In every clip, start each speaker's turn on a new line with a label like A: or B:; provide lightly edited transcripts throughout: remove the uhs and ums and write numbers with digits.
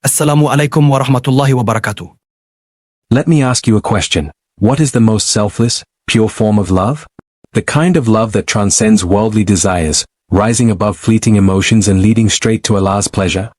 A: Assalamu alaikum wa rahmatullahi wa barakatuh.
B: Let me ask you a question. What is the most selfless, pure form of love? The kind of love that transcends worldly desires, rising above fleeting emotions and leading straight to Allah's pleasure?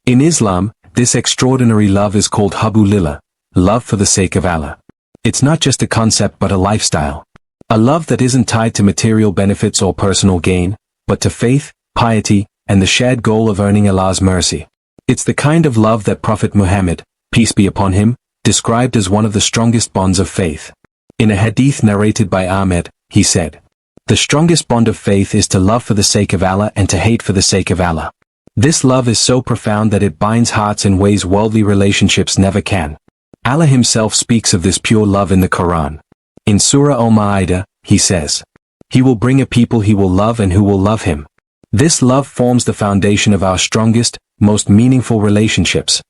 B: In Islam, this extraordinary love is called Hubbu Lillah, love for the sake of Allah. It's not just a concept but a lifestyle. A love that isn't tied to material benefits or personal gain, but to faith, piety, and the shared goal of earning Allah's mercy. It's the kind of love that Prophet Muhammad, peace be upon him, described as one of the strongest bonds of faith. In a hadith narrated by Ahmed, he said, "The strongest bond of faith is to love for the sake of Allah and to hate for the sake of Allah." This love is so profound that it binds hearts in ways worldly relationships never can. Allah himself speaks of this pure love in the Quran. In Surah Al-Ma'idah, he says, "He will bring a people he will love and who will love him." This love forms the foundation of our strongest, most meaningful relationships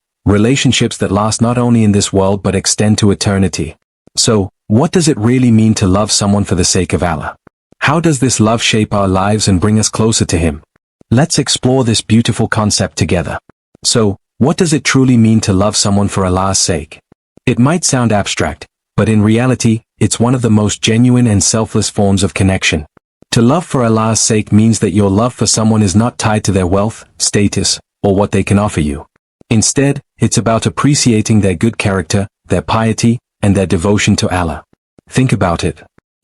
B: that last not only in this world but extend to eternity. So, what does it really mean to love someone for the sake of Allah? How does this love shape our lives and bring us closer to Him? Let's explore this beautiful concept together. So, what does it truly mean to love someone for Allah's sake? It might sound abstract, but in reality, it's one of the most genuine and selfless forms of connection. To love for Allah's sake means that your love for someone is not tied to their wealth, status, or what they can offer you. Instead, it's about appreciating their good character, their piety, and their devotion to Allah. Think about it.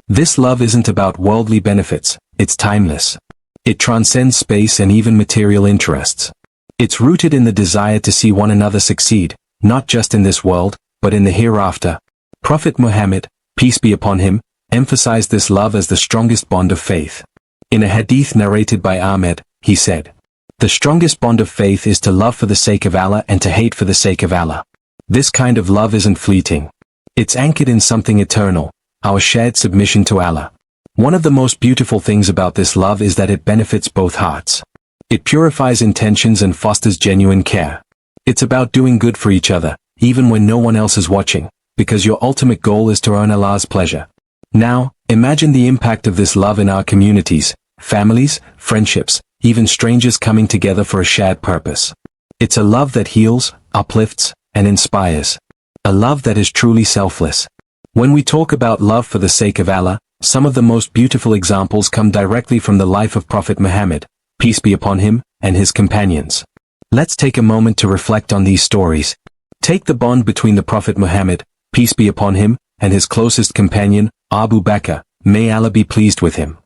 B: This love isn't about worldly benefits, it's timeless. It transcends space and even material interests. It's rooted in the desire to see one another succeed, not just in this world, but in the hereafter. Prophet Muhammad, peace be upon him, emphasized this love as the strongest bond of faith. In a hadith narrated by Ahmed, he said, "The strongest bond of faith is to love for the sake of Allah and to hate for the sake of Allah." This kind of love isn't fleeting. It's anchored in something eternal, our shared submission to Allah. One of the most beautiful things about this love is that it benefits both hearts. It purifies intentions and fosters genuine care. It's about doing good for each other, even when no one else is watching, because your ultimate goal is to earn Allah's pleasure. Now, imagine the impact of this love in our communities, families, friendships, even strangers coming together for a shared purpose. It's a love that heals, uplifts, and inspires. A love that is truly selfless. When we talk about love for the sake of Allah, some of the most beautiful examples come directly from the life of Prophet Muhammad, peace be upon him, and his companions. Let's take a moment to reflect on these stories. Take the bond between the Prophet Muhammad, peace be upon him, and his closest companion, Abu Bakr, may Allah be pleased with him.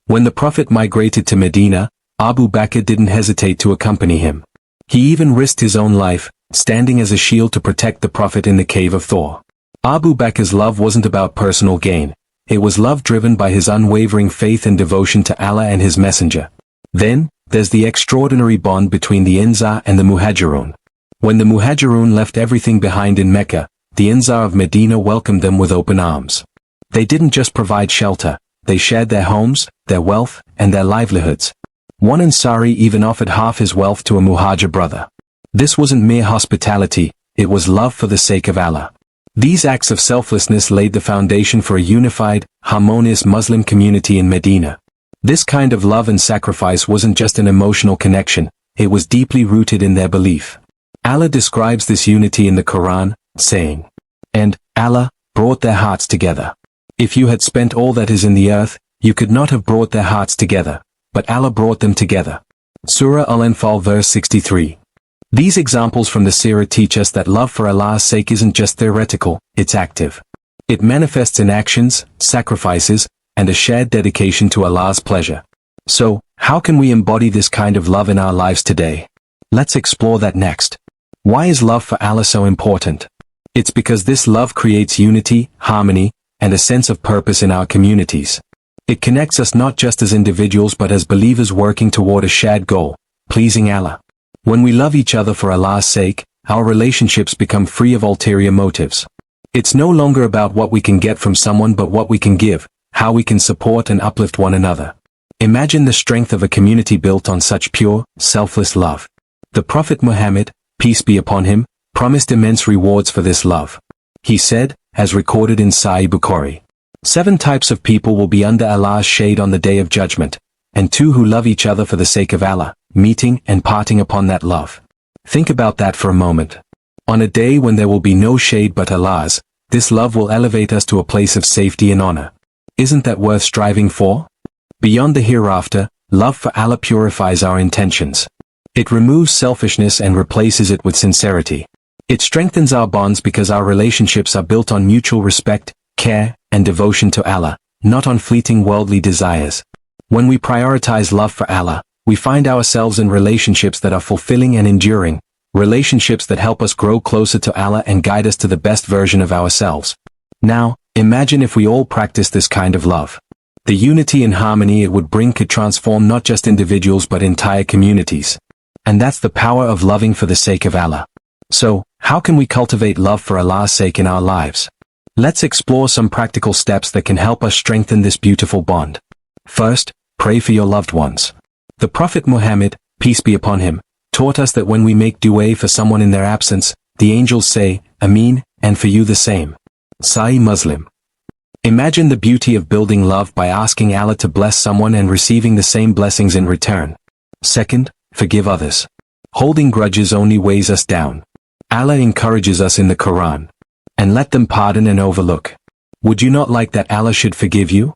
B: When the Prophet migrated to Medina, Abu Bakr didn't hesitate to accompany him. He even risked his own life, standing as a shield to protect the Prophet in the cave of Thor. Abu Bakr's love wasn't about personal gain. It was love driven by his unwavering faith and devotion to Allah and His Messenger. Then, there's the extraordinary bond between the Ansar and the Muhajirun. When the Muhajirun left everything behind in Mecca, the Ansar of Medina welcomed them with open arms. They didn't just provide shelter, they shared their homes, their wealth, and their livelihoods. One Ansari even offered half his wealth to a Muhajir brother. This wasn't mere hospitality, it was love for the sake of Allah. These acts of selflessness laid the foundation for a unified, harmonious Muslim community in Medina. This kind of love and sacrifice wasn't just an emotional connection, it was deeply rooted in their belief. Allah describes this unity in the Quran, saying, "And Allah brought their hearts together. If you had spent all that is in the earth, you could not have brought their hearts together, but Allah brought them together." Surah Al-Anfal verse 63. These examples from the Seerah teach us that love for Allah's sake isn't just theoretical, it's active. It manifests in actions, sacrifices, and a shared dedication to Allah's pleasure. So, how can we embody this kind of love in our lives today? Let's explore that next. Why is love for Allah so important? It's because this love creates unity, harmony, and a sense of purpose in our communities. It connects us not just as individuals but as believers working toward a shared goal, pleasing Allah. When we love each other for Allah's sake, our relationships become free of ulterior motives. It's no longer about what we can get from someone but what we can give, how we can support and uplift one another. Imagine the strength of a community built on such pure, selfless love. The Prophet Muhammad, peace be upon him, promised immense rewards for this love. He said, as recorded in Sahih Bukhari, 7 types of people will be under Allah's shade on the Day of Judgment, and 2 who love each other for the sake of Allah, meeting and parting upon that love. Think about that for a moment. On a day when there will be no shade but Allah's, this love will elevate us to a place of safety and honor. Isn't that worth striving for? Beyond the hereafter, love for Allah purifies our intentions. It removes selfishness and replaces it with sincerity. It strengthens our bonds because our relationships are built on mutual respect, care, and devotion to Allah, not on fleeting worldly desires. When we prioritize love for Allah, we find ourselves in relationships that are fulfilling and enduring, relationships that help us grow closer to Allah and guide us to the best version of ourselves. Now, imagine if we all practice this kind of love. The unity and harmony it would bring could transform not just individuals but entire communities. And that's the power of loving for the sake of Allah. So, how can we cultivate love for Allah's sake in our lives? Let's explore some practical steps that can help us strengthen this beautiful bond. First, pray for your loved ones. The Prophet Muhammad, peace be upon him, taught us that when we make dua for someone in their absence, the angels say, Ameen, and for you the same. Sahih Muslim. Imagine the beauty of building love by asking Allah to bless someone and receiving the same blessings in return. Second, forgive others. Holding grudges only weighs us down. Allah encourages us in the Quran. And let them pardon and overlook. Would you not like that Allah should forgive you?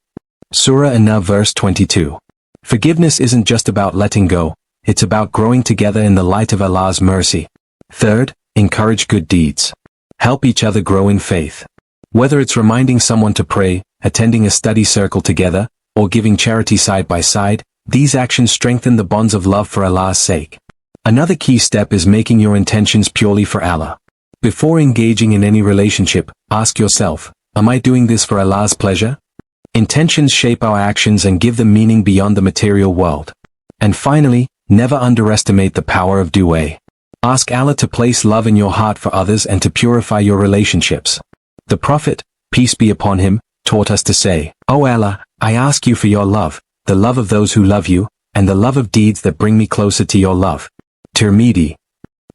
B: Surah An-Nahl verse 22. Forgiveness isn't just about letting go, it's about growing together in the light of Allah's mercy. Third, encourage good deeds. Help each other grow in faith. Whether it's reminding someone to pray, attending a study circle together, or giving charity side by side, these actions strengthen the bonds of love for Allah's sake. Another key step is making your intentions purely for Allah. Before engaging in any relationship, ask yourself, am I doing this for Allah's pleasure? Intentions shape our actions and give them meaning beyond the material world. And finally, never underestimate the power of dua. Ask Allah to place love in your heart for others and to purify your relationships. The Prophet, peace be upon him, taught us to say, O Allah, I ask you for your love, the love of those who love you, and the love of deeds that bring me closer to your love. Tirmidhi.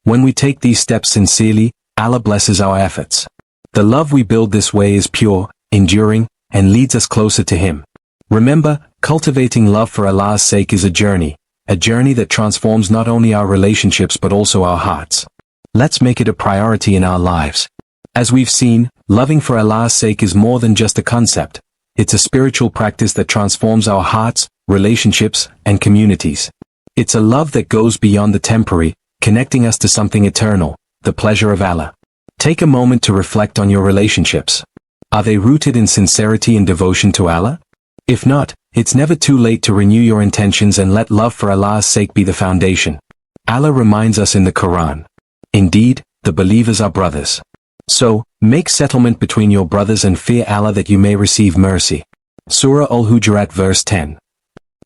B: When we take these steps sincerely, Allah blesses our efforts. The love we build this way is pure, enduring, and leads us closer to Him. Remember, cultivating love for Allah's sake is a journey that transforms not only our relationships but also our hearts. Let's make it a priority in our lives. As we've seen, loving for Allah's sake is more than just a concept. It's a spiritual practice that transforms our hearts, relationships, and communities. It's a love that goes beyond the temporary, connecting us to something eternal, the pleasure of Allah. Take a moment to reflect on your relationships. Are they rooted in sincerity and devotion to Allah? If not, it's never too late to renew your intentions and let love for Allah's sake be the foundation. Allah reminds us in the Quran. Indeed, the believers are brothers. So, make settlement between your brothers and fear Allah that you may receive mercy. Surah Al-Hujurat verse 10.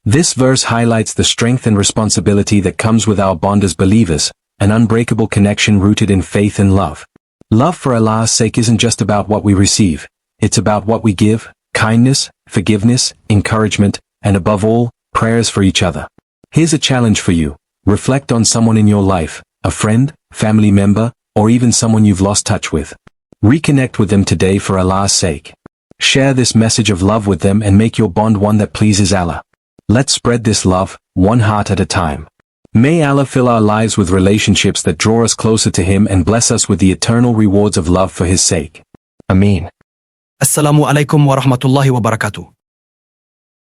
B: This verse highlights the strength and responsibility that comes with our bond as believers, an unbreakable connection rooted in faith and love. Love for Allah's sake isn't just about what we receive, it's about what we give, kindness, forgiveness, encouragement, and above all, prayers for each other. Here's a challenge for you. Reflect on someone in your life, a friend, family member, or even someone you've lost touch with. Reconnect with them today for Allah's sake. Share this message of love with them and make your bond one that pleases Allah. Let's spread this love, one heart at a time. May Allah fill our lives with relationships that draw us closer to Him and bless us with the eternal rewards of love for His sake. Ameen.
A: Assalamu alaikum wa rahmatullahi wa barakatuh.